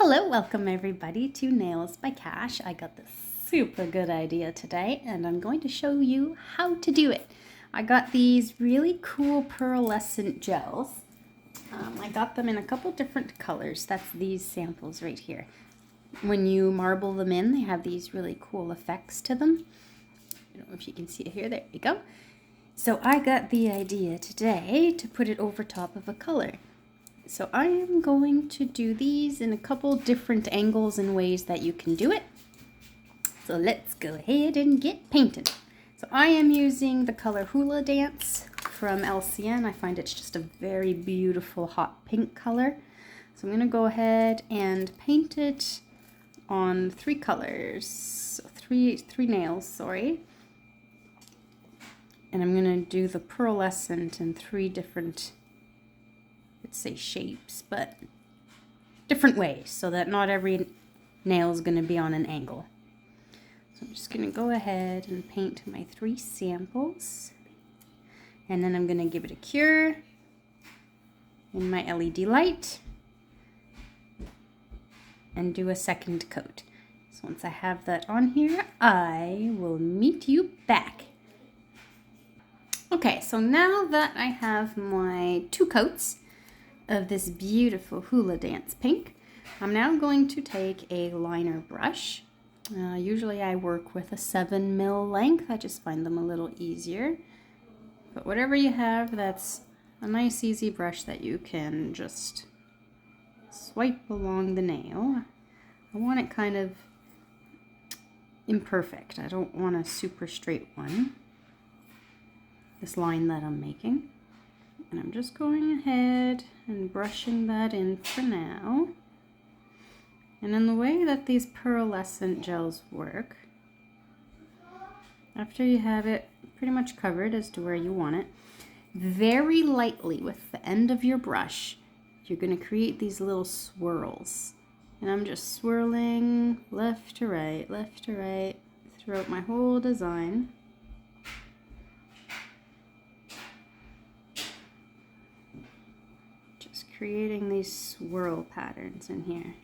Hello, welcome everybody to Nails by Cash. I got this super good idea today and I'm going to show you how to do it. I got these really cool pearlescent gels. I got them in a couple different colors. That's these samples right here. When you marble them in, they have these really cool effects to them. I don't know if you can see it here. There we go. So I got the idea today to put it over top of a color. So I am going to do these in a couple different angles and ways that you can do it. So let's go ahead and get painted. So I am using the color Hula Dance from LCN. I find it's just a very beautiful hot pink color. So I'm going to go ahead and paint it on three colors, so three nails, sorry. And I'm going to do the pearlescent in three different, let's say shapes, but different ways so that not every nail is going to be on an angle. So I'm just going to go ahead and paint my three samples. And then I'm going to give it a cure in my LED light and do a second coat. So once I have that on here, I will meet you back. Okay, so now that I have my two coats of this beautiful Hula Dance pink, I'm now going to take a liner brush. Usually I work with a 7mm length. I just find them a little easier. But whatever you have, that's a nice easy brush that you can just swipe along the nail. I want it kind of imperfect. I don't want a super straight one. This line that I'm making. And I'm just going ahead and brushing that in for now. And in the way that these pearlescent gels work, after you have it pretty much covered as to where you want it, very lightly with the end of your brush, you're going to create these little swirls. And I'm just swirling left to right throughout my whole design. Creating these swirl patterns in here.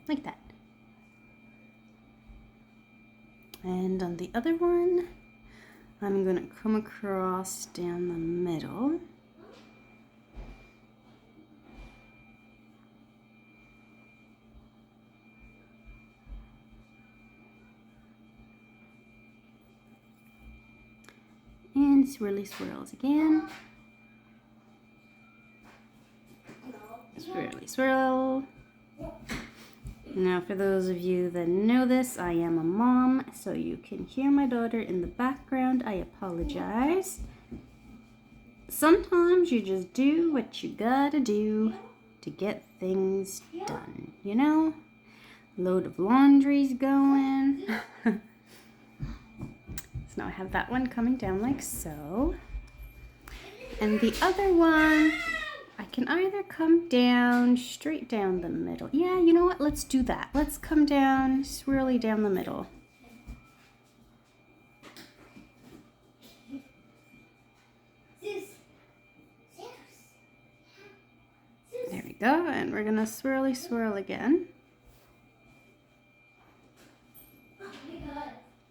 Like that. And on the other one, I'm going to come across down the middle. And swirly swirls again. Swirly swirl. Now for those of you that know this, I am a mom, so you can hear my daughter in the background. I apologize. Sometimes you just do what you gotta do to get things done, you know? Load of laundry's going. Now I have that one coming down like so. And the other one, I can either come down, straight down the middle. Yeah, you know what? Let's do that. Let's come down, swirly down the middle. There we go. And we're gonna swirly swirl again.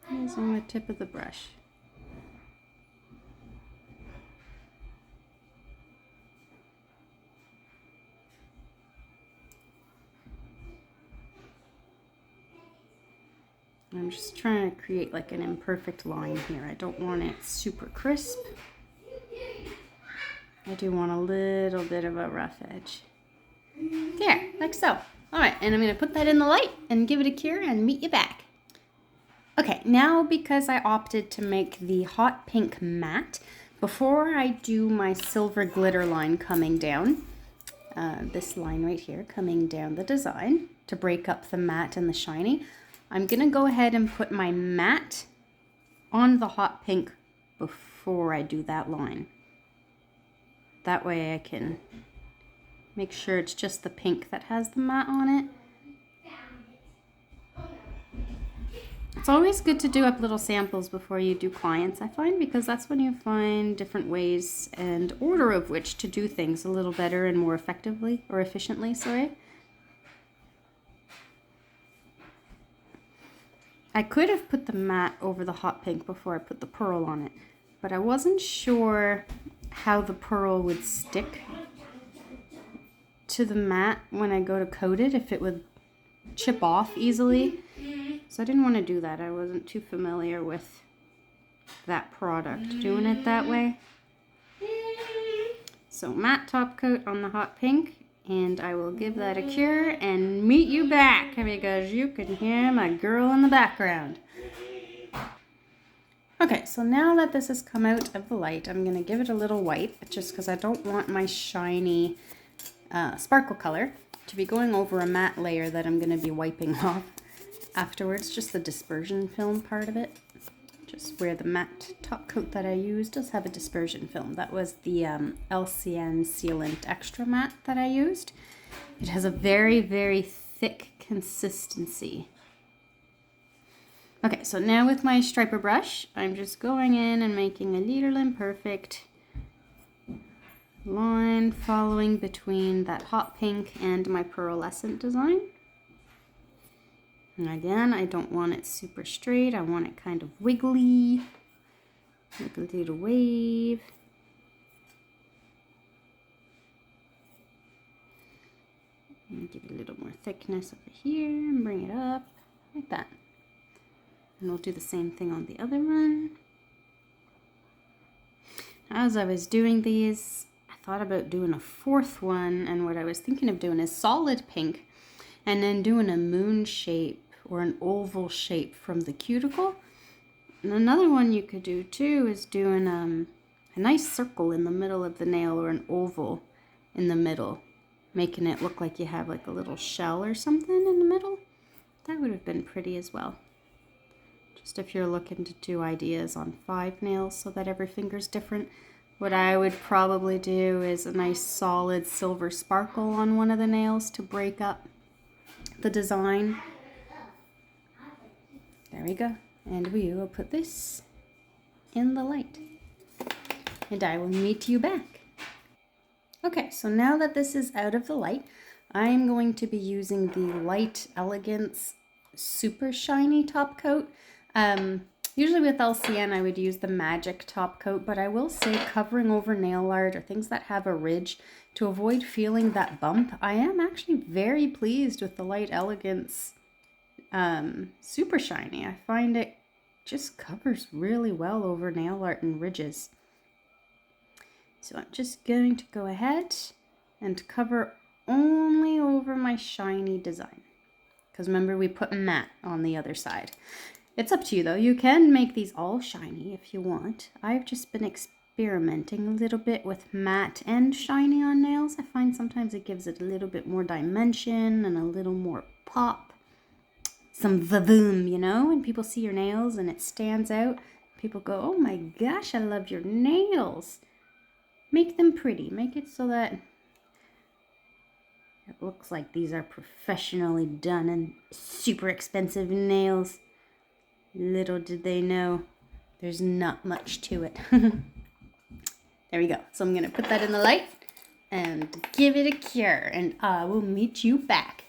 Using the tip of the brush. I'm just trying to create like an imperfect line here. I don't want it super crisp. I do want a little bit of a rough edge. There, like so. All right, and I'm going to put that in the light and give it a cure and meet you back. Okay, now because I opted to make the hot pink matte, before I do my silver glitter line coming down, this line right here coming down the design to break up the matte and the shiny, I'm going to go ahead and put my matte on the hot pink before I do that line. That way I can Make sure it's just the pink that has the matte on it. It's always good to do up little samples before you do clients, I find, because that's when you find different ways and order of which to do things a little better and more effectively, or efficiently, sorry. I could have put the matte over the hot pink before I put the pearl on it, but I wasn't sure how the pearl would stick to the matte when I go to coat it, if it would chip off easily. So I didn't want to do that. I wasn't too familiar with that product, doing it that way. So matte top coat on the hot pink, and I will give that a cure and meet you back because you can hear my girl in the background. Okay, so now that this has come out of the light, I'm going to give it a little wipe just because I don't want my shiny sparkle color to be going over a matte layer that I'm going to be wiping off afterwards, just the dispersion film part of it. Just where the matte top coat that I used does have a dispersion film. That was the LCN sealant extra matte that I used. It has a very, very thick consistency. Okay, so now with my striper brush, I'm just going in and making a little imperfect line following between that hot pink and my pearlescent design. And again, I don't want it super straight. I want it kind of wiggly, like a little wave. And give it a little more thickness over here and bring it up like that. And we'll do the same thing on the other one. As I was doing these, I thought about doing a fourth one, and what I was thinking of doing is solid pink and then doing a moon shape or an oval shape from the cuticle. And another one you could do too is doing a nice circle in the middle of the nail, or an oval in the middle, making it look like you have like a little shell or something in the middle. That would have been pretty as well. Just if you're looking to do ideas on 5 nails so that every finger's different, what I would probably do is a nice solid silver sparkle on one of the nails to break up the design. There we go. And we will put this in the light. And I will meet you back. Okay, so now that this is out of the light, I'm going to be using the light Elegance super shiny top coat. Usually with LCN I would use the magic top coat, but I will say covering over nail art or things that have a ridge to avoid feeling that bump, I am actually very pleased with the light Elegance super shiny. I find it just covers really well over nail art and ridges. So I'm just going to go ahead and cover only over my shiny design, because remember we put matte on the other side. It's up to you though. You can make these all shiny if you want. I've just been experimenting a little bit with matte and shiny on nails. I find sometimes it gives it a little bit more dimension and a little more pop. Some vavoom, you know, when people see your nails and it stands out. People go, oh my gosh, I love your nails. Make them pretty. Make it so that it looks like these are professionally done and super expensive nails. Little did they know, there's not much to it. There we go. So I'm going to put that in the light and give it a cure, and I will meet you back.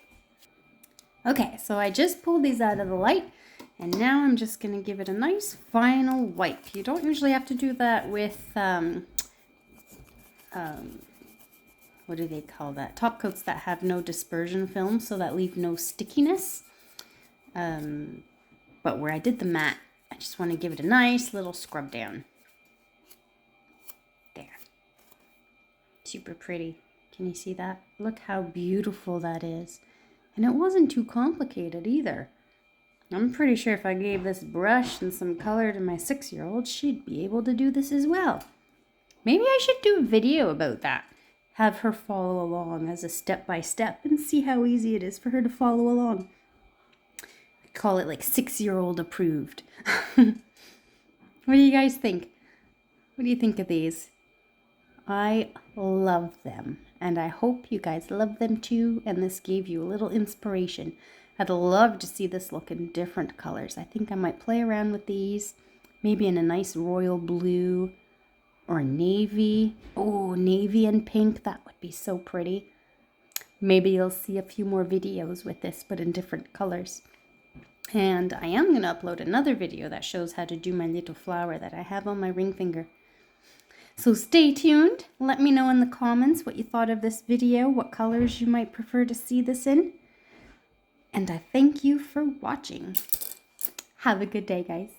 Okay, so I just pulled these out of the light, and now I'm just going to give it a nice final wipe. You don't usually have to do that with, what do they call that? Top coats that have no dispersion film, so that leave no stickiness. But where I did the matte, I just want to give it a nice little scrub down. There. Super pretty. Can you see that? Look how beautiful that is. And it wasn't too complicated either. I'm pretty sure if I gave this brush and some color to my 6-year-old, she'd be able to do this as well. Maybe I should do a video about that. Have her follow along as a step-by-step and see how easy it is for her to follow along. Call it like 6-year-old approved. What do you guys think? What do you think of these? I love them. and I hope you guys love them too, and this gave you a little inspiration. I'd love to see this look in different colors. I think I might play around with these, maybe in a nice royal blue or navy. Oh, navy and pink, that would be so pretty. Maybe you'll see a few more videos with this, but in different colors. And I am going to upload another video that shows how to do my little flower that I have on my ring finger. So stay tuned. Let me know in the comments what you thought of this video, what colors you might prefer to see this in. And I thank you for watching. Have a good day, guys.